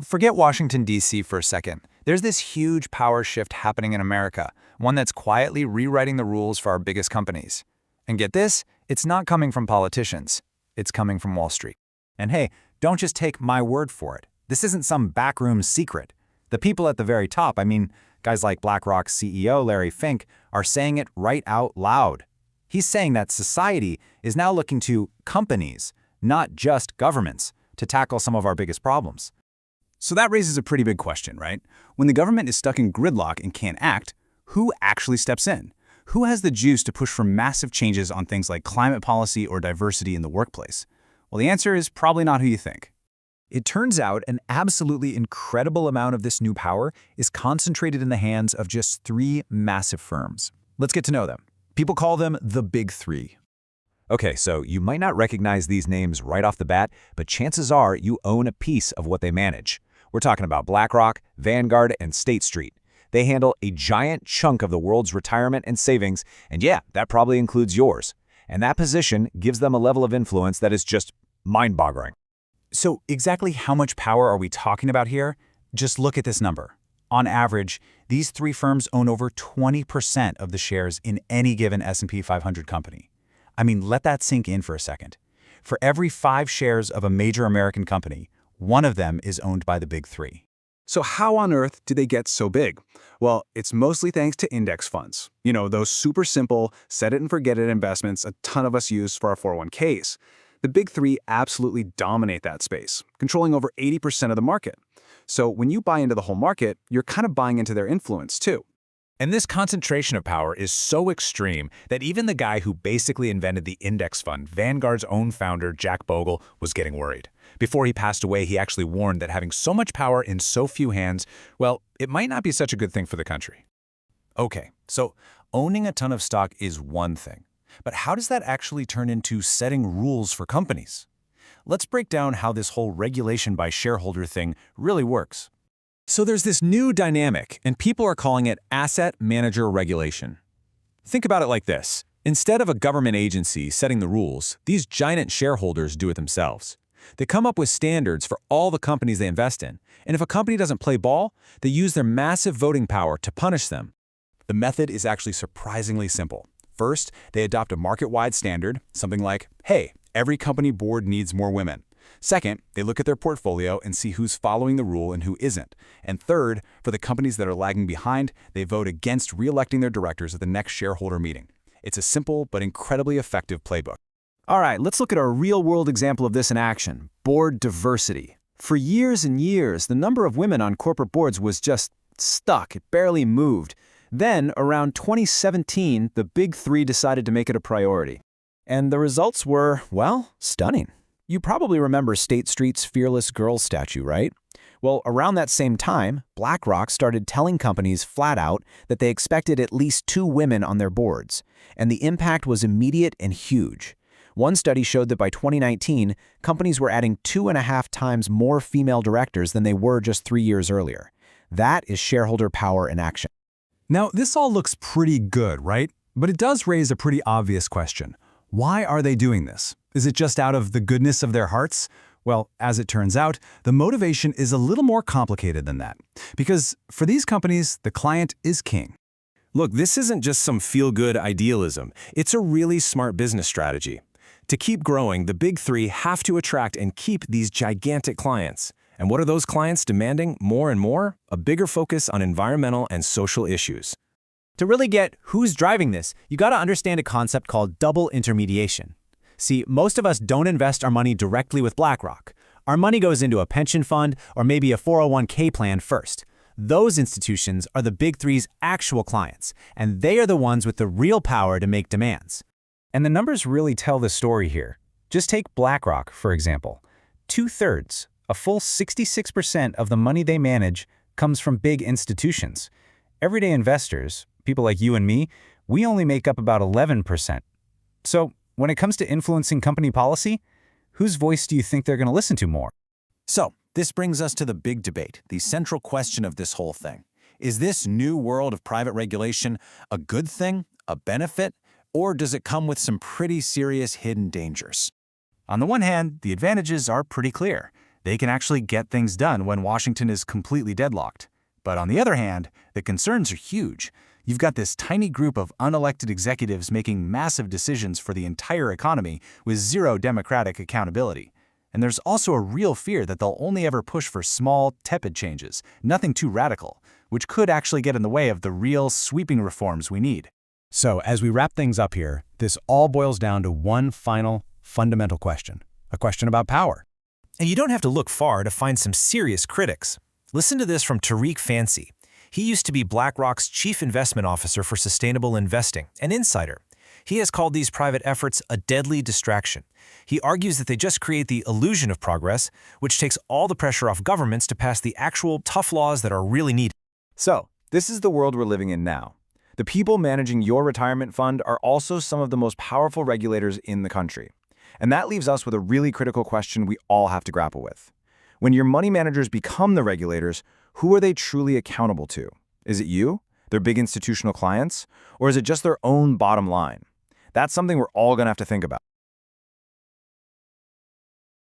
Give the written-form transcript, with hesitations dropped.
Forget Washington, D.C. for a second. There's this huge power shift happening in America, one that's quietly rewriting the rules for our biggest companies. And get this, it's not coming from politicians. It's coming from Wall Street. And hey, don't just take my word for it. This isn't some backroom secret. The people at the very top, guys like BlackRock's CEO Larry Fink, are saying it right out loud. He's saying that society is now looking to companies, not just governments, to tackle some of our biggest problems. So that raises a pretty big question, right? When the government is stuck in gridlock and can't act, who actually steps in? Who has the juice to push for massive changes on things like climate policy or diversity in the workplace? Well, the answer is probably not who you think. It turns out an absolutely incredible amount of this new power is concentrated in the hands of just three massive firms. Let's get to know them. People call them the Big Three. Okay, so you might not recognize these names right off the bat, but chances are you own a piece of what they manage. We're talking about BlackRock, Vanguard, and State Street. They handle a giant chunk of the world's retirement and savings, and yeah, that probably includes yours. And that position gives them a level of influence that is just mind-boggling. So exactly how much power are we talking about here? Just look at this number. On average, these three firms own over 20% of the shares in any given S&P 500 company. Let that sink in for a second. For every 5 shares of a major American company, one of them is owned by the Big Three. So how on earth did they get so big? Well, it's mostly thanks to index funds. Those super simple, set-it-and-forget-it investments a ton of us use for our 401ks. The Big Three absolutely dominate that space, controlling over 80% of the market. So when you buy into the whole market, you're kind of buying into their influence too. And this concentration of power is so extreme that even the guy who basically invented the index fund, Vanguard's own founder, Jack Bogle, was getting worried. Before he passed away, he actually warned that having so much power in so few hands, well, it might not be such a good thing for the country. Okay, so owning a ton of stock is one thing. But how does that actually turn into setting rules for companies? Let's break down how this whole regulation by shareholder thing really works. So there's this new dynamic, and people are calling it asset manager regulation. Think about it like this. Instead of a government agency setting the rules, these giant shareholders do it themselves. They come up with standards for all the companies they invest in, and if a company doesn't play ball, they use their massive voting power to punish them. The method is actually surprisingly simple. First, they adopt a market-wide standard, something like, hey, every company board needs more women. Second, they look at their portfolio and see who's following the rule and who isn't. And third, for the companies that are lagging behind, they vote against re-electing their directors at the next shareholder meeting. It's a simple but incredibly effective playbook. All right, let's look at a real-world example of this in action, board diversity. For years and years, the number of women on corporate boards was just stuck. It barely moved. Then, around 2017, the Big Three decided to make it a priority. And the results were, well, stunning. You probably remember State Street's Fearless Girls statue, right? Well, around that same time, BlackRock started telling companies flat out that they expected at least 2 women on their boards, and the impact was immediate and huge. One study showed that by 2019, companies were adding 2.5 times more female directors than they were just 3 years earlier. That is shareholder power in action. Now, this all looks pretty good, right? But it does raise a pretty obvious question. Why are they doing this? Is it just out of the goodness of their hearts? Well, as it turns out, the motivation is a little more complicated than that. Because for these companies, the client is king. Look, this isn't just some feel-good idealism. It's a really smart business strategy. To keep growing, the Big Three have to attract and keep these gigantic clients. And what are those clients demanding more and more? A bigger focus on environmental and social issues. To really get who's driving this, you got to understand a concept called double intermediation. See, most of us don't invest our money directly with BlackRock. Our money goes into a pension fund or maybe a 401k plan first. Those institutions are the Big Three's actual clients, and they are the ones with the real power to make demands. And the numbers really tell the story here. Just take BlackRock, for example. 2/3, a full 66% of the money they manage comes from big institutions. Everyday investors, people like you and me, we only make up about 11%. So, when it comes to influencing company policy, whose voice do you think they're going to listen to more? So, this brings us to the big debate, the central question of this whole thing. Is this new world of private regulation a good thing, a benefit, or does it come with some pretty serious hidden dangers? On the one hand, the advantages are pretty clear. They can actually get things done when Washington is completely deadlocked. But on the other hand, the concerns are huge. You've got this tiny group of unelected executives making massive decisions for the entire economy with zero democratic accountability. And there's also a real fear that they'll only ever push for small, tepid changes, nothing too radical, which could actually get in the way of the real, sweeping reforms we need. So, as we wrap things up here, this all boils down to one final, fundamental question. A question about power. And you don't have to look far to find some serious critics. Listen to this from Tariq Fancy. He used to be BlackRock's chief investment officer for sustainable investing, an insider. He has called these private efforts a deadly distraction. He argues that they just create the illusion of progress, which takes all the pressure off governments to pass the actual tough laws that are really needed. So, this is the world we're living in now. The people managing your retirement fund are also some of the most powerful regulators in the country. And that leaves us with a really critical question we all have to grapple with. When your money managers become the regulators, who are they truly accountable to? Is it you, their big institutional clients, or is it just their own bottom line? That's something we're all going to have to think about.